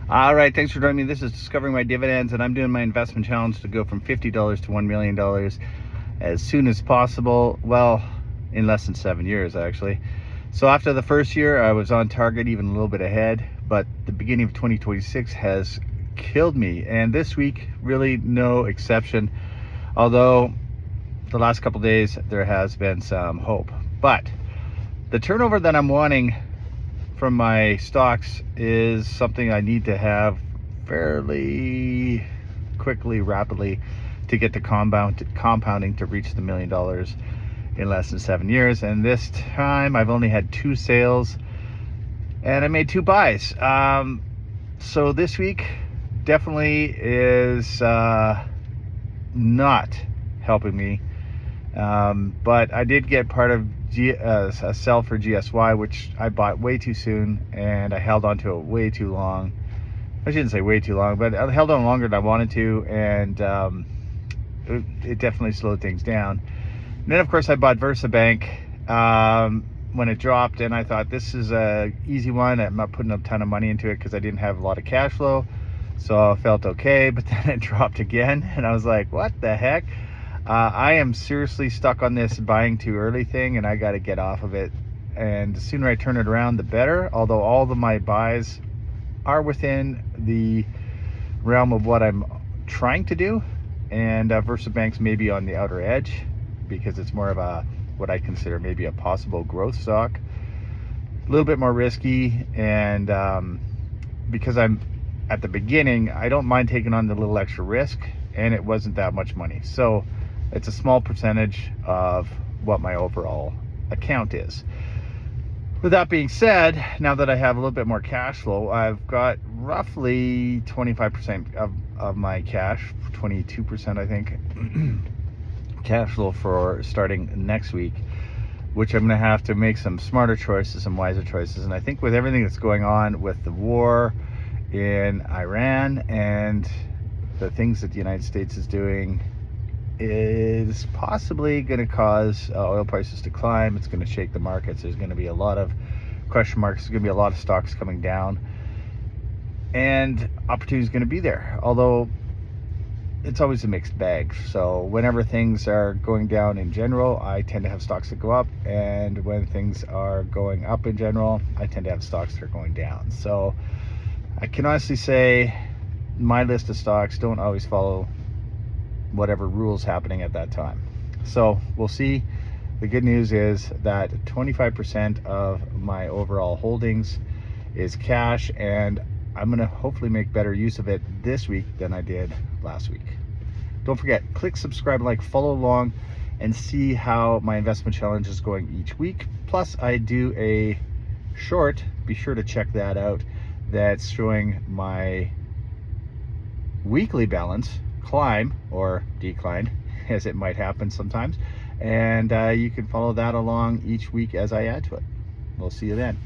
All right, thanks for joining me. This is Discovering My Dividends, and I'm doing my investment challenge to go from $50 to $1 million as soon as possible. Well, in less than 7 years, actually. So after the first year, I was on target, even a little bit ahead, but the beginning of 2026 has killed me. And this week, really no exception. Although the last couple days, there has been some hope. But the turnover that I'm wanting from my stocks is something I need to have fairly quickly, rapidly, to get to compounding to reach the $1 million in less than 7 years. And this time I've only had 2 sales and I made 2 buys. So this week definitely is not helping me. But I did get part of a sell for GSY, which I bought way too soon, and I held on to it way too long. I shouldn't say way too long, but I held on longer than I wanted to, and it definitely slowed things down. And then, of course, I bought VersaBank when it dropped, and I thought this is a easy one. I'm not putting a ton of money into it because I didn't have a lot of cash flow, so I felt okay. But then it dropped again, and I was like, what the heck? I am seriously stuck on this buying too early thing, and I got to get off of it. And the sooner I turn it around, the better. Although all of my buys are within the realm of what I'm trying to do, and VersaBank's maybe on the outer edge because it's more of what I consider maybe a possible growth stock. A little bit more risky, and because I'm at the beginning, I don't mind taking on the little extra risk, and it wasn't that much money. So it's a small percentage of what my overall account is. With that being said, now that I have a little bit more cash flow, I've got roughly 25% of my cash, 22% I think, cash flow for starting next week, which I'm going to have to make some smarter choices, some wiser choices. And I think with everything that's going on with the war in Iran and the things that the United States is doing, is possibly going to cause oil prices to climb. It's going to shake the markets. There's going to be a lot of question marks. There's going to be a lot of stocks coming down, and opportunity is going to be there, although it's always a mixed bag. So whenever things are going down in general, I tend to have stocks that go up, and when things are going up in general, I tend to have stocks that are going down. So I can honestly say my list of stocks don't always follow whatever rules happening at that time. So we'll see. The good news is that 25% of my overall holdings is cash, and I'm going to hopefully make better use of it this week than I did last week. Don't forget, click subscribe, like, follow along, and see how my investment challenge is going each week. Plus, I do a short, be sure to check that out, that's showing my weekly balance climb or decline, as it might happen sometimes, and you can follow that along each week as I add to it. We'll see you then.